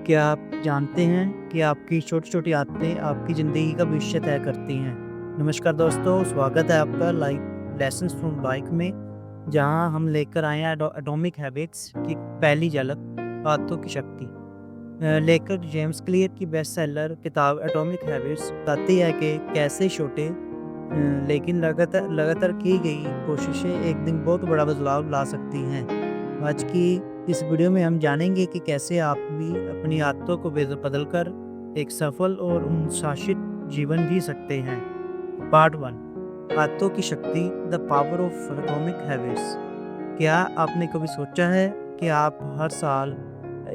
क्या आप जानते हैं कि आपकी छोटी-छोटी आदतें आपकी ज़िंदगी का भविष्य तय करती हैं? नमस्कार दोस्तों, स्वागत है आपका लाइफ लेसन्स फ्रॉम बाइक में, जहां हम लेकर आए हैं एटॉमिक हैबिट्स की पहली झलक, आदतों की शक्ति। लेखक जेम्स क्लियर की बेस्ट सेलर किताब एटॉमिक हैबिट्स बताती है कि कैसे छोटे लेकिन लगातार लगातार की गई कोशिशें एक दिन बहुत बड़ा बदलाव ला सकती हैं। आज की इस वीडियो में हम जानेंगे कि कैसे आप भी अपनी आदतों को बदल कर एक सफल और अनुशासित जीवन जी सकते हैं। पार्ट 1, आदतों की शक्ति, the power of atomic habits. क्या आपने कभी सोचा है कि आप हर साल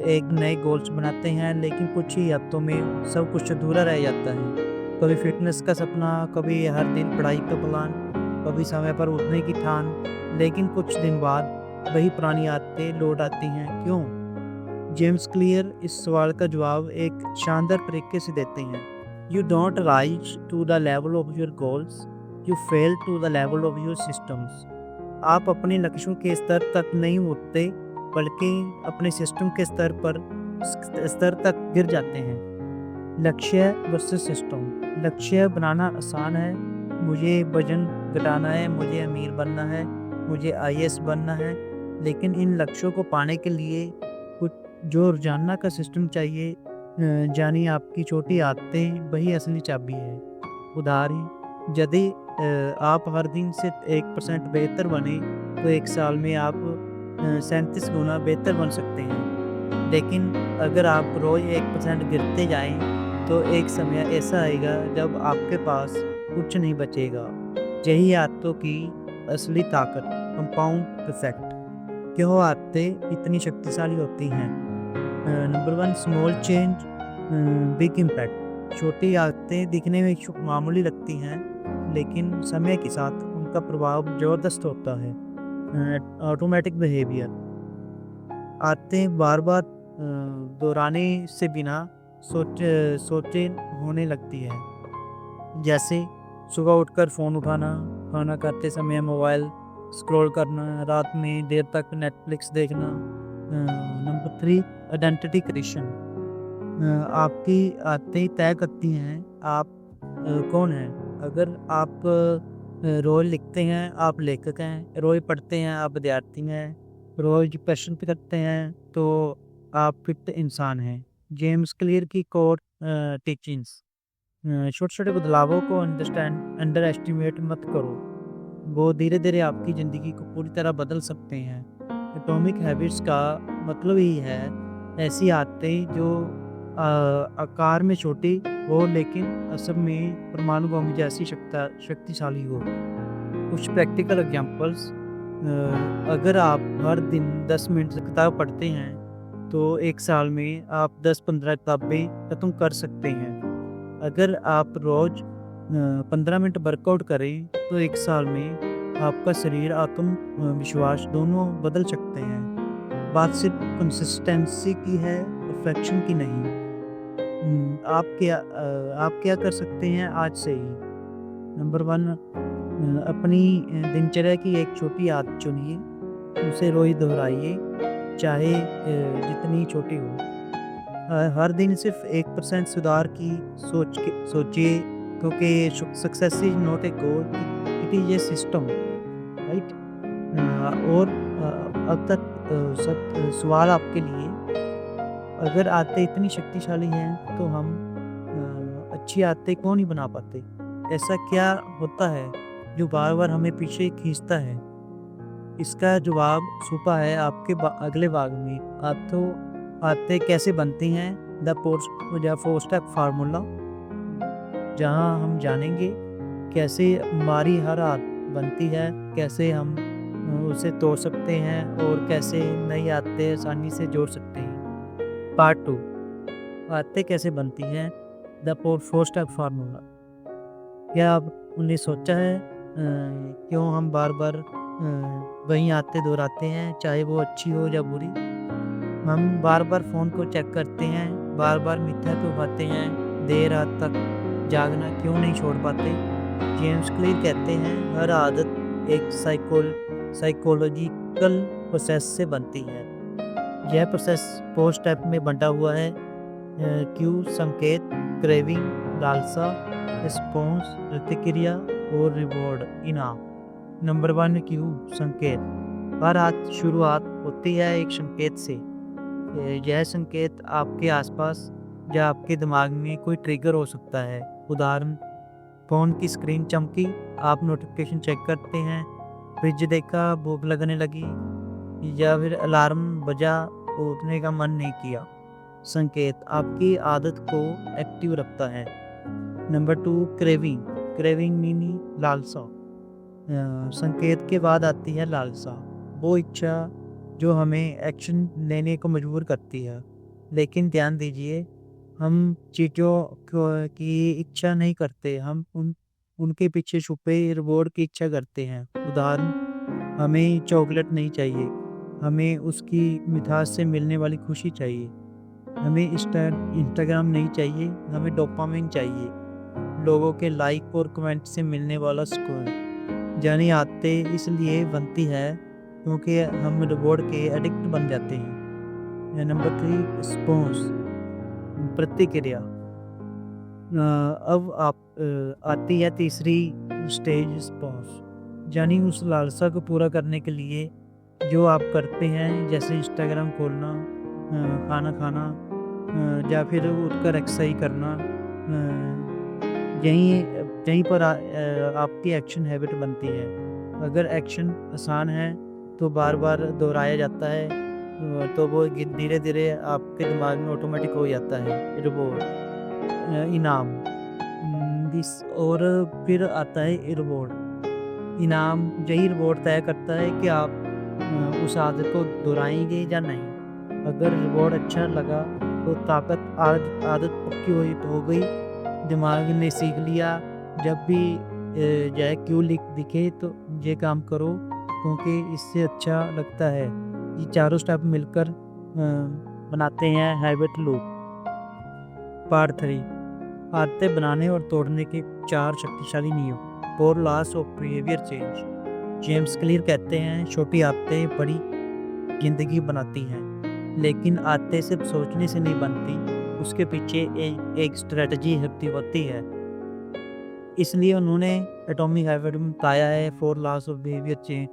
एक नए गोल्स बनाते हैं, लेकिन कुछ ही हफ्तों में सब कुछ अधूरा रह जाता है? कभी फिटनेस का सपना, कभी हर दिन पढ़ाई का प्लान, कभी समय पर उठने की ठान, लेकिन कुछ दिन बाद वही पुरानी आदतें लौट आती हैं। क्यों? जेम्स क्लियर इस सवाल का जवाब एक शानदार तरीके से देते हैं। You don't rise to the level of your goals, you fail to the level of your systems. आप अपने लक्ष्यों के स्तर तक नहीं उठते, बल्कि अपने सिस्टम के स्तर तक गिर जाते हैं। लक्ष्य वर्सेस सिस्टम। लक्ष्य बनाना आसान है, मुझे वजन घटाना है, मुझे अमीर बनना है, मुझे आईएएस बनना है, लेकिन इन लक्ष्यों को पाने के लिए कुछ जो रोजाना का सिस्टम चाहिए, जानी आपकी छोटी आदतें, वही असली चाबी है। उदाहरण, यदि आप हर दिन से 1% बेहतर बने तो एक साल में आप 37 गुना बेहतर बन सकते हैं। लेकिन अगर आप रोज 1% गिरते जाएं तो एक समय ऐसा आएगा जब आपके पास कुछ नहीं बचेगा। यही आदतों की असली ताकत, कंपाउंड इफेक्ट। क्यों आदतें इतनी शक्तिशाली होती हैं? Number 1, small change big impact. छोटी आदतें दिखने में मामूली लगती हैं, लेकिन समय के साथ उनका प्रभाव ज़बरदस्त होता है। Automatic behaviour. आदतें बार बार दोहराने से बिना सोचे होने लगती है। जैसे सुबह उठकर फ़ोन उठाना, खाना खाते समय मोबाइल स्क्रॉल करना, रात में देर तक नेटफ्लिक्स देखना। Number 3, identity creation. आपकी आदतें तय करती हैं आप कौन हैं। अगर आप रोज लिखते हैं, आप लेखक हैं। रोज पढ़ते हैं, आप विद्यार्थी हैं। रोज प्रश्न करते हैं, तो आप फिट इंसान हैं। जेम्स क्लियर की कोर टीचिंग्स। छोटे छोटे बदलावों को अंडर एस्टिमेट मत करो, वो धीरे धीरे आपकी ज़िंदगी को पूरी तरह बदल सकते हैं। एटॉमिक हैबिट्स का मतलब ही है ऐसी आदतें जो आकार में छोटी हो, लेकिन असल में परमाणु बम जैसी शक्तिशाली हो। कुछ प्रैक्टिकल एग्जांपल्स। अगर आप हर दिन 10 मिनट से किताब पढ़ते हैं, तो एक साल में आप 10-15 किताबें खत्म कर सकते हैं। अगर आप रोज 15 मिनट वर्कआउट करें, तो एक साल में आपका शरीर, आत्मविश्वास दोनों बदल सकते हैं। बात सिर्फ कंसिस्टेंसी की है, परफेक्शन की नहीं। आप क्या कर सकते हैं आज से ही? नंबर 1, अपनी दिनचर्या की एक छोटी आदत चुनिए, उसे रोज दोहराइए, चाहे जितनी छोटी हो। हर दिन सिर्फ 1% सुधार की सोचिए, क्योंकि success is not a goal, it is a system, right. और अब तक सवाल आपके लिए, अगर आदतें इतनी शक्तिशाली हैं तो हम अच्छी आदतें क्यों नहीं बना पाते? ऐसा क्या होता है जो बार बार हमें पीछे खींचता है? इसका जवाब छुपा है आपके अगले भाग में। आदतें कैसे बनती हैं, द 4 स्टेप फार्मूला, जहां हम जानेंगे कैसे हमारी हर आदत बनती है, कैसे हम उसे तोड़ सकते हैं और कैसे नई आदतें आसानी से जोड़ सकते हैं। पार्ट 2, आदतें कैसे बनती हैं, द 4 स्टेप फार्मूला। क्या आपने सोचा है क्यों हम बार बार वही आदतें दोहराते हैं, चाहे वो अच्छी हो या बुरी? हम बार बार फ़ोन को चेक करते हैं, बार बार मिथ्या तो खाते हैं, देर रात तक जागना क्यों नहीं छोड़ पाते? जेम्स क्लियर कहते हैं हर आदत एक साइकोलॉजिकल प्रोसेस से बनती है। यह प्रोसेस 4 स्टेप में बंटा हुआ है। क्यू संकेत, क्रेविंग लालसा, रिस्पॉन्स प्रतिक्रिया और रिवॉर्ड इनाम। नंबर 1 क्यू संकेत। हर शुरुआत होती है एक संकेत से। यह संकेत आपके आसपास या आपके दिमाग में कोई ट्रिगर हो सकता है। उदाहरण, फ़ोन की स्क्रीन चमकी, आप नोटिफिकेशन चेक करते हैं, फ्रिज देखा, भूख लगने लगी, या फिर अलार्म बजा, उठने का मन नहीं किया। संकेत आपकी आदत को एक्टिव रखता है। Number 2 craving. क्रेविंग मीनी लालसा। संकेत के बाद आती है लालसा, वो इच्छा जो हमें एक्शन लेने को मजबूर करती है। लेकिन ध्यान दीजिए, हम चीज़ों की इच्छा नहीं करते, हम उनके पीछे छुपे रिवॉर्ड की इच्छा करते हैं। उदाहरण, हमें चॉकलेट नहीं चाहिए, हमें उसकी मिठास से मिलने वाली खुशी चाहिए। हमें इंस्टाग्राम नहीं चाहिए, हमें डोपामिन चाहिए, लोगों के लाइक और कमेंट से मिलने वाला सुकून। यानी आदतें इसलिए बनती है क्योंकि हम रिवॉर्ड के एडिक्ट बन जाते हैं। नंबर 3 रिस्पॉन्स प्रतिक्रिया। अब आती है तीसरी स्टेज रिस्पॉन्स, यानी उस लालसा को पूरा करने के लिए जो आप करते हैं, जैसे इंस्टाग्राम खोलना, खाना खाना, या फिर उठकर एक्सरसाइज करना। यहीं यहीं पर आपकी एक्शन हैबिट बनती है। अगर एक्शन आसान है तो बार बार दोहराया जाता है, तो वो धीरे धीरे आपके दिमाग में ऑटोमेटिक हो जाता है। रिवॉर्ड इनाम। और फिर आता है रिवॉर्ड इनाम। यही रिवॉर्ड तय करता है कि आप उस आदत को दोहराएंगे या नहीं। अगर रिवॉर्ड अच्छा लगा तो आदत पक्की हो गई। दिमाग ने सीख लिया, जब भी यह क्यों दिखे तो ये काम करो क्योंकि इससे अच्छा लगता है। ये चारों स्टेप मिलकर बनाते हैं हैबिट लूप। पार्ट 3 आदतें बनाने और तोड़ने के 4 शक्तिशाली नियम। 4 loss of behaviour change. James Clear कहते हैं, छोटी आदतें बड़ी जिंदगी बनाती हैं, लेकिन आदतें सिर्फ सोचने से नहीं बनती, उसके पीछे एक स्ट्रेटजी होती है। इसलिए उन्होंने एटॉमिक हैबिट में बताया है 4 लॉस ऑफ बिहेवियर चेंज,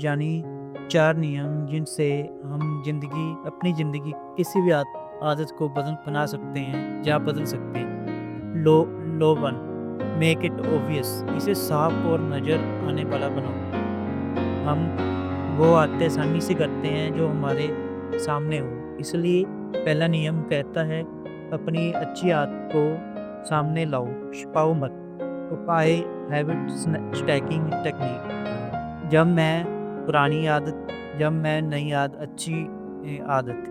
यानी 4 नियम जिनसे हम अपनी ज़िंदगी किसी भी आदत को बना सकते हैं या बदल सकते हैं। लो 1 मेक इट ऑब्वियस। इसे साफ और नज़र आने वाला बनाओ। हम वो आदतें आसानी से करते हैं जो हमारे सामने हो। इसलिए पहला नियम कहता है, अपनी अच्छी आदत को सामने लाओ, छिपाओ मत। उपाय हैबिट स्टैकिंग टेक्निक। जब मैं नई अच्छी आदत,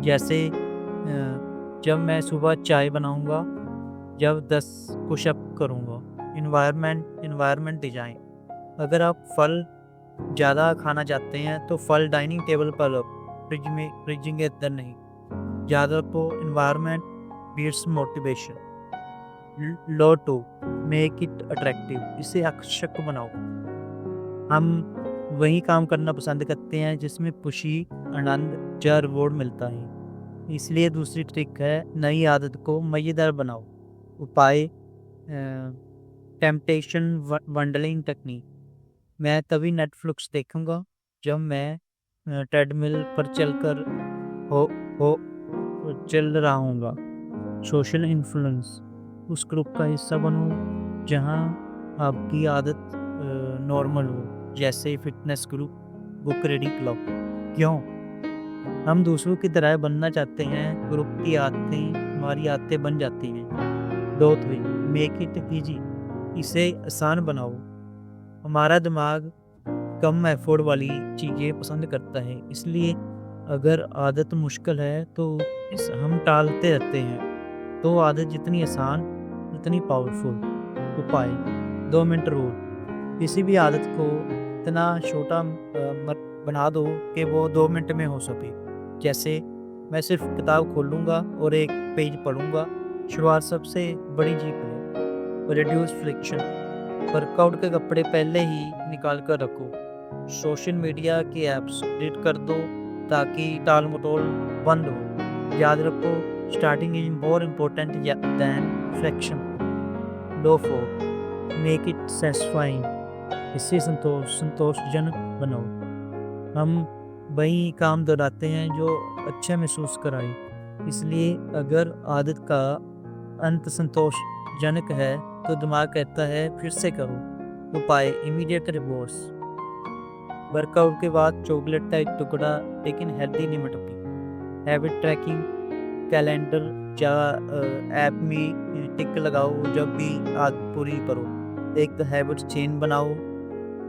जैसे जब मैं सुबह चाय बनाऊंगा, जब 10 पुशअप करूंगा। Environment design. अगर आप फल ज़्यादा खाना चाहते हैं तो फल डाइनिंग टेबल पर लो, फ्रिज के अंदर नहीं। ज़्यादा को environment beats motivation. Law 2 make it attractive. इसे आकर्षक बनाओ। हम वही काम करना पसंद करते हैं जिसमें खुशी, आनंद या रिवॉर्ड मिलता है। इसलिए दूसरी ट्रिक है, नई आदत को मज़ेदार बनाओ। उपाय टेम्पटेशन बंडलिंग टेक्निक। मैं तभी नेटफ्लिक्स देखूंगा जब मैं ट्रेडमिल पर चल रहा हूँगा। Social influence. उस ग्रुप का हिस्सा बनो जहाँ आपकी आदत नॉर्मल हो, जैसे fitness group, book reading club. क्यों? हम दूसरों की तरह बनना चाहते हैं, ग्रुप की आदतें हमारी आदतें बन जाती हैं। 2 मेक इट इजी। इसे आसान बनाओ। हमारा दिमाग कम एफर्ट वाली चीज़ें पसंद करता है, इसलिए अगर आदत मुश्किल है तो हम टालते रहते हैं। तो आदत जितनी आसान उतनी पावरफुल। उपाय 2 मिनट रूल। किसी भी आदत को इतना छोटा बना दो कि वो 2 मिनट में हो सके। जैसे मैं सिर्फ किताब खोलूँगा और एक पेज पढ़ूँगा। शुरुआत सबसे बड़ी चीज़ करें। Reduce friction. वर्कआउट के कपड़े पहले ही निकाल कर रखो। सोशल मीडिया के ऐप्स डिलीट कर दो ताकि टाल मटोल बंद हो। याद रखो, starting is more important than fraction. Low 4, make it satisfying. इससे संतोषजनक बनो। हम वही काम दोहराते हैं जो अच्छा महसूस कराए, इसलिए अगर आदत का अंत संतोषजनक है तो दिमाग कहता है फिर से करो। उपाय, इमीडिएट रिवॉर्ड्स। वर्कआउट के बाद चॉकलेट का एक टुकड़ा, लेकिन हेल्दी लिमिट अपनी। हैबिट ट्रैकिंग, कैलेंडर या ऐप में टिक लगाओ जब भी आदत पूरी करो। एक हैबिट चेन बनाओ,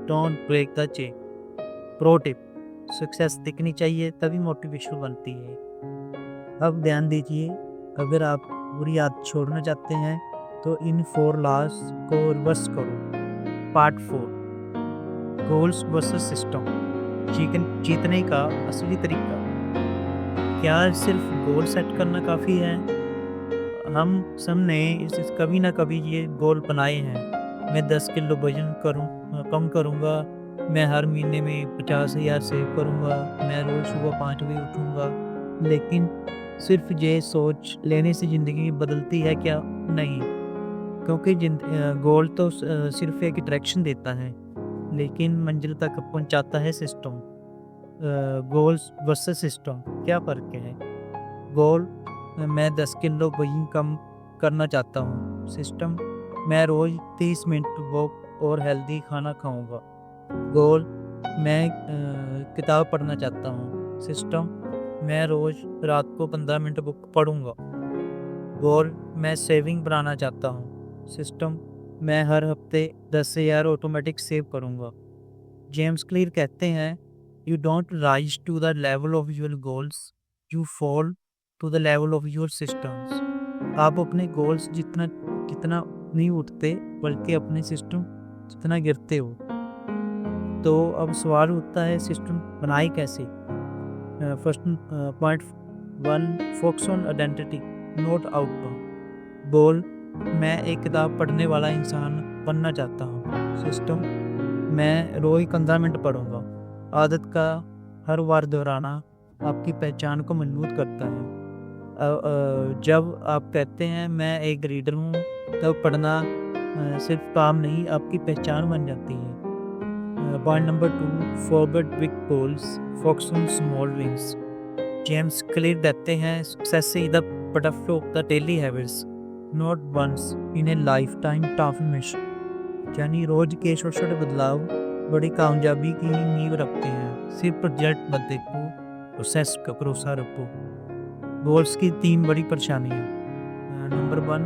don't break the chain. Pro tip, success दिखनी चाहिए तभी मोटिवेशन बनती है। अब ध्यान दीजिए, अगर आप बुरी आदत छोड़ना चाहते हैं तो इन 4 लॉज को रिवर्स करो। Part 4, goals versus system. जीतने का असली तरीका। क्या सिर्फ गोल सेट करना काफ़ी है? हम सब ने इस कभी ना कभी ये गोल बनाए हैं। मैं 10 किलो वजन कम करूँगा, मैं हर महीने में 50,000 सेव करूँगा, मैं रोज़ सुबह 5 बजे उठूँगा। लेकिन सिर्फ ये सोच लेने से ज़िंदगी बदलती है क्या? नहीं, क्योंकि गोल तो सिर्फ एक डायरेक्शन देता है, लेकिन मंजिल तक पहुंचाता है सिस्टम। गोल्स वर्सेस सिस्टम, क्या फ़र्क है? गोल, मैं 10 किलो वजन कम करना चाहता हूँ। सिस्टम, मैं रोज़ 30 मिनट वॉक और हेल्दी खाना खाऊंगा। गोल, मैं किताब पढ़ना चाहता हूँ। सिस्टम, मैं रोज़ रात को 15 मिनट बुक पढ़ूंगा। गोल, मैं सेविंग बनाना चाहता हूँ। सिस्टम, मैं हर हफ्ते 10,000 ऑटोमेटिक सेव करूँगा। जेम्स क्लियर कहते हैं, you don't rise to the level of your goals, you fall to the level of your systems. आप अपने गोल्स जितना नहीं उठते, बल्कि अपने सिस्टम जितना गिरते हो। तो अब सवाल उठता है, सिस्टम बनाए कैसे? First point 1, focus on identity not outcome. Goal, मैं एक किताब पढ़ने वाला इंसान बनना चाहता हूँ। सिस्टम, मैं रोज़ 15 मिनट पढ़ूंगा। आदत का हर बार दोहराना आपकी पहचान को मजबूत करता है। जब आप कहते हैं मैं एक रीडर हूँ, तब पढ़ना सिर्फ काम नहीं, आपकी पहचान बन जाती है। Point number 2, forget big goals, focus on small wins. James Clear देते हैं, success is the product of the daily habits, not once in a lifetime transformation. यानी रोज के छोटे छोटे बदलाव बड़ी कामयाबी की नींव रखते हैं। सिर्फ रिजल्ट मत देखो, प्रोसेस का भरोसा रखो। गोल्स की 3 बड़ी परेशानियाँ। नंबर 1,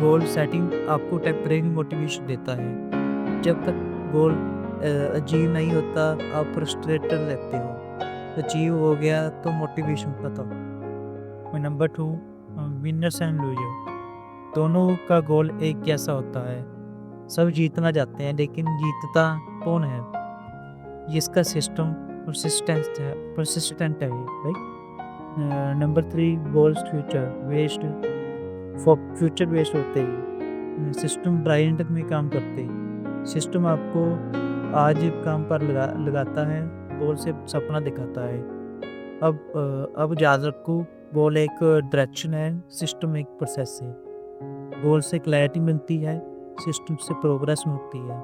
गोल सेटिंग आपको टेम्परेरी मोटिवेशन देता है। जब तक गोल अचीव नहीं होता, आप फ्रस्ट्रेटेड रहते हो। अचीव हो गया तो मोटिवेशन खत्म। Number 2, winners and loser. दोनों का गोल एक जैसा होता है। सब जीतना चाहते हैं, लेकिन जीतता कौन है? जिसका सिस्टम परसिस्टेंट है, right. Number 3, goals future waste होते ही सिस्टम ब्राइंड में काम करते ही। सिस्टम आपको आज काम पर लगाता है, गोल से सपना दिखाता है। अब याद रखो, गोल एक डायरेक्शन है, सिस्टम एक प्रोसेस है। गोल से क्लैरिटी मिलती है, सिस्टम से प्रोग्रेस मिलती है।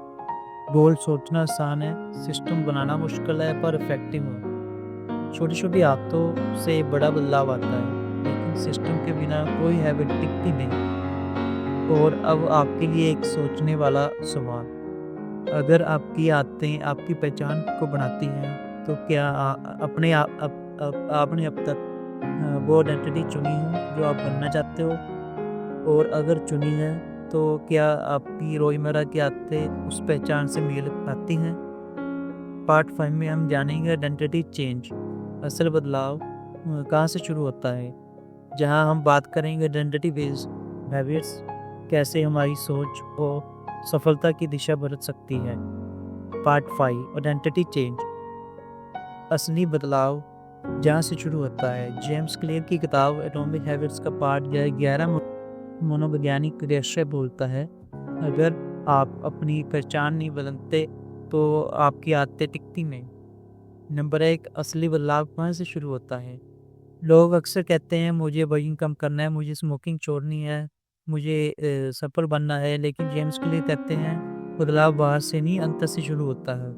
गोल सोचना आसान है, सिस्टम बनाना मुश्किल है पर इफेक्टिव है। छोटी छोटी आदतों से बड़ा बदलाव आता है, लेकिन सिस्टम के बिना कोई हैबिट टिकती नहीं। और अब आपके लिए एक सोचने वाला सवाल, अगर आपकी आदतें आपकी पहचान को बनाती हैं, तो क्या आपने अब तक वो आइडेंटिटी चुनी है जो आप बनना चाहते हो? और अगर चुनी है, तो क्या आपकी रोज़मर्रा की आदतें उस पहचान से मेल खाती हैं? पार्ट 5 में हम जानेंगे आइडेंटिटी चेंज, असल बदलाव कहाँ से शुरू होता है, जहाँ हम बात करेंगे आइडेंटिटी बेस्ड हैबिट्स, कैसे हमारी सोच और सफलता की दिशा बदल सकती है। पार्ट 5, आइडेंटिटी चेंज, असली बदलाव जहाँ से शुरू होता है। जेम्स क्लियर की किताब एटॉमिक हैबिट्स का पार्ट 11 मनोवैज्ञानिक रहस्य बोलता है, अगर आप अपनी पहचान नहीं बदलते तो आपकी आदतें टिकती नहीं। नंबर 1, असली बदलाव कहाँ से शुरू होता है? लोग अक्सर कहते हैं मुझे वजन कम करना है, मुझे स्मोकिंग छोड़नी है, मुझे सफल बनना है, लेकिन जेम्स क्लियर कहते हैं बदलाव बाहर से नहीं अंदर से शुरू होता है।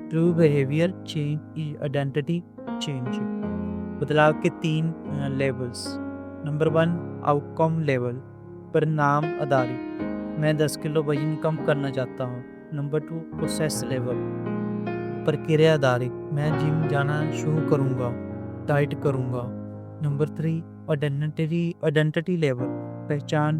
True behaviour change is identity change. बदलाव के 3 लेवल्स। नंबर 1 आउटकम लेवल, परिणाम आधारित, मैं 10 किलो वजन कम करना चाहता हूँ। नंबर 2 प्रोसेस लेवल, प्रक्रिया आधारित, मैं जिम जाना शुरू करूँगा, डाइट करूँगा। नंबर 3 आइडेंटिटी लेवल, पहचान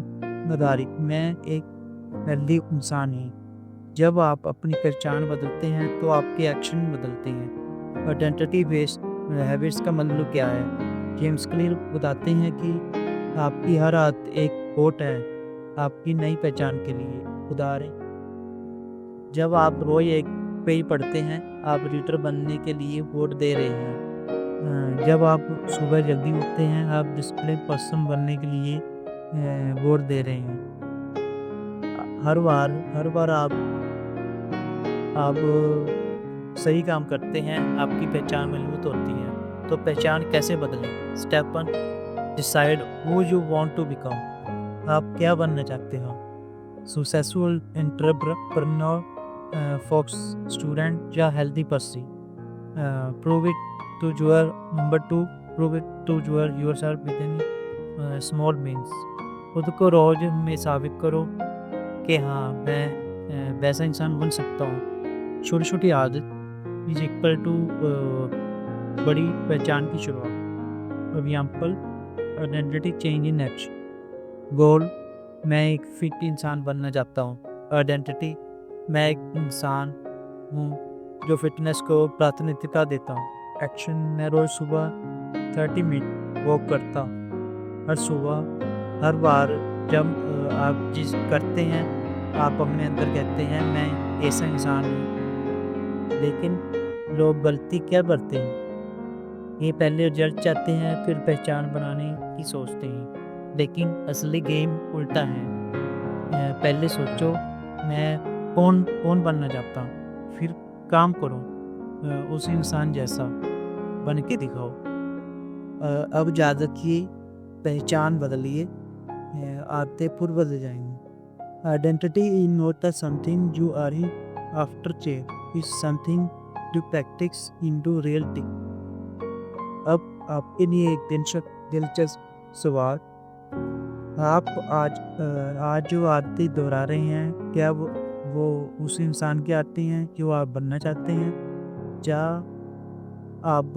आधारित, मैं एक हेल्दी इंसान हूँ। जब आप अपनी पहचान बदलते हैं तो आपके एक्शन बदलते हैं। आइडेंटिटी बेस्ड हैबिट्स का मतलब क्या है? जेम्स क्लियर बताते हैं कि आपकी हर आदत एक वोट है आपकी नई पहचान के लिए। उदाहरण, जब आप रोज एक पेज पढ़ते हैं आप रीडर बनने के लिए वोट दे रहे हैं। जब आप सुबह जल्दी उठते हैं आप डिसिप्लिन पर्सन बनने के लिए वोट दे रहे हैं। हर बार आप सही काम करते हैं आपकी पहचान मजबूत होती है। तो पहचान कैसे बदलें? Step 1 decide who you want to become, आप क्या बनना चाहते हो? सक्सेसफुल एंटरप्रेन्योर, फोक्स स्टूडेंट या healthy person? Prove it to your number 2 prove it to yourself within small means, खुद को रोज में साबित करो कि हाँ मैं वैसा इंसान बन सकता हूँ। छोटी छोटी आदत इज इक्वल टू बड़ी पहचान की शुरुआत। Example, identity change in action. Goal, मैं एक फिट इंसान बनना चाहता हूँ। आइडेंटिटी, मैं एक इंसान हूँ जो फिटनेस को प्राथमिकता देता हूँ। एक्शन, मैं रोज सुबह 30 मिनट वॉक करता हूँ। हर सुबह, हर बार जब आप जिस करते हैं आप अपने अंदर कहते हैं मैं ऐसा इंसान हूँ। लेकिन लोग गलती क्या करते हैं? ये पहले रिजल्ट चाहते हैं फिर पहचान बनाने की सोचते हैं, लेकिन असली गेम उल्टा है। पहले सोचो मैं कौन बनना चाहता हूँ, फिर काम करो उस इंसान जैसा बन के दिखाओ। अब ज़्यादा की पहचान बदलिए, आदतें पूर्व बदल जाएंगी। Identity is not the something you are in after change, is something you practice into reality. अब आपके लिए एक दिलचस्प सवाल, आप आज जो आदतें दोहरा रहे हैं क्या वो उस इंसान की आदतें हैं जो आप बनना चाहते हैं, या आप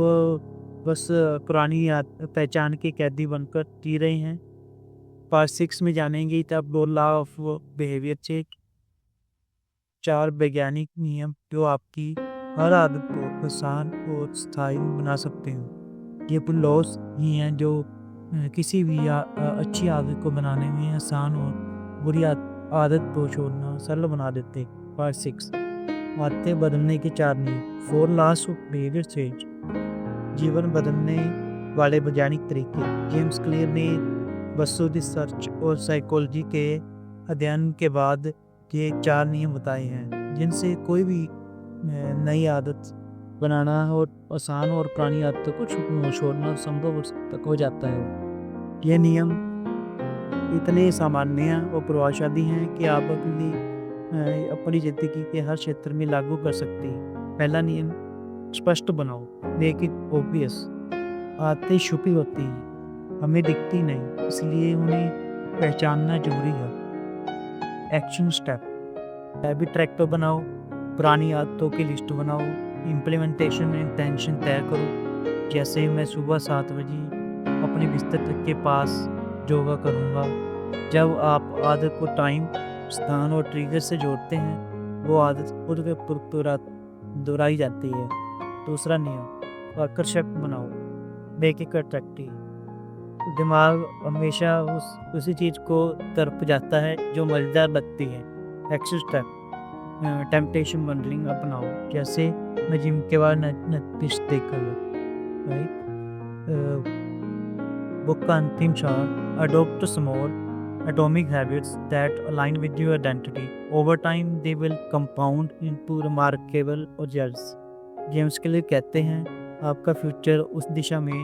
बस पुरानी पहचान के कैदी बनकर जी रहे हैं? पार्ट 6 में जानेंगे तब 2 लॉ ऑफ बिहेवियर चेंज, 4 वैज्ञानिक नियम जो आपकी हर आदत को आसान और स्थायी बना सकते हैं। ये लॉस ही हैं जो किसी भी अच्छी आदत को बनाने में आसान और बुरी आदत को छोड़ना सरल बना देते हैं। पार्ट 6 आदतें बदलने के 4 नियम, 4 लॉस ऑफ बिहेवियर चेंज, जीवन बदलने वाले वैज्ञानिक तरीके। जेम्स क्लियर ने बसो रिसर्च और साइकोलॉजी के अध्ययन के बाद ये 4 नियम बताए हैं जिनसे कोई भी नई आदत बनाना और आसान और पुरानी आदतों को छोड़ना संभव हो जाता है। ये नियम इतने सामान्य और प्रभावशाली हैं कि आप अपनी ज़िंदगी के हर क्षेत्र में लागू कर सकते हैं। पहला नियम, स्पष्ट बनाओ, मेक इट ऑब्वियस। आदतें छुपी होती हैं, हमें दिखती नहीं, इसलिए उन्हें पहचानना जरूरी है। एक्शन स्टेप, हैबिट ट्रैकर बनाओ, पुरानी आदतों की लिस्ट बनाओ, इम्प्लीमेंटेशन इंटेंशन तय करो। जैसे मैं सुबह 7 बजे अपने बिस्तर के पास योगा करूँगा। जब आप आदत को टाइम, स्थान और ट्रिगर से जोड़ते हैं वो आदत खुद के दोहराई जाती है। दूसरा नियम, आकर्षक बनाओ, मेक इट अट्रैक्टिव। दिमाग हमेशा उसी चीज़ को तरफ जाता है जो मज़ेदार लगती है। एक्शन स्टेप, टेम्पटेशन बंडलिंग अपनाओ। जैसे मैं जिम के बाद नेटफ्लिक्स देखकर, राइट, बुक का अंतिम चार, adopt small atomic habits that align with your identity. Over time, they will compound into remarkable results. James Clear कहते हैं आपका फ्यूचर उस दिशा में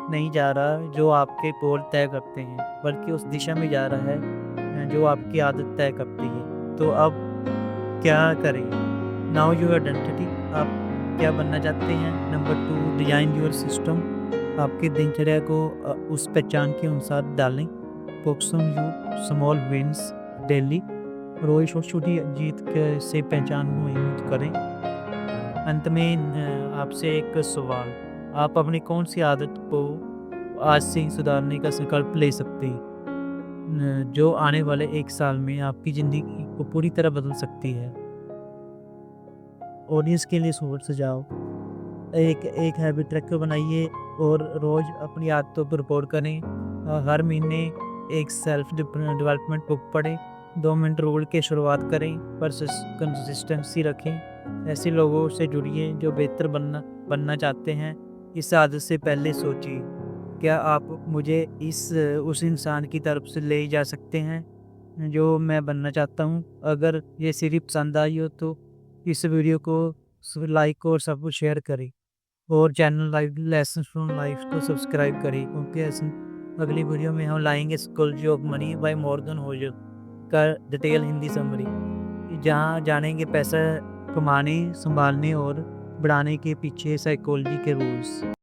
नहीं जा रहा जो आपके गोल तय करते हैं, बल्कि उस दिशा में जा रहा है जो आपकी आदत तय करती है। तो अब क्या करें? नाउ योर आइडेंटिटी, आप क्या बनना चाहते हैं? नंबर 2, डिजाइन योर सिस्टम, आपकी दिनचर्या को उस पहचान के अनुसार डालें। Focus on your small wins daily, रोज छोटी छोटी जीत से पहचान महसूस करें। अंत में आपसे एक सवाल, आप अपनी कौन सी आदत को आज से ही सुधारने का संकल्प ले सकते हैं जो आने वाले 1 साल में आपकी ज़िंदगी को पूरी तरह बदल सकती है? ऑडियंस के लिए सुझाव, एक हैबिट ट्रैकर बनाइए और रोज़ अपनी आदतों पर रिपोर्ट करें। हर महीने एक सेल्फ डेवलपमेंट बुक पढ़ें। 2 मिनट रूल के शुरुआत करें पर कंसिस्टेंसी रखें। ऐसे लोगों से जुड़िए जो बेहतर बनना चाहते हैं। इस आदत से पहले सोचिए, क्या आप मुझे उस इंसान की तरफ से ले जा सकते हैं जो मैं बनना चाहता हूँ? अगर ये सीरीज पसंद आई हो तो इस वीडियो को लाइक और सब कुछ शेयर करें और channel live lesson from life को सब्सक्राइब करें, क्योंकि अगली वीडियो में हम लाएंगे psychology of money by Morgan hosier का डिटेल हिंदी समरी, जहाँ जानेंगे पैसा कमाने, संभालने और बढ़ाने के पीछे साइकोलॉजी के रूल्स।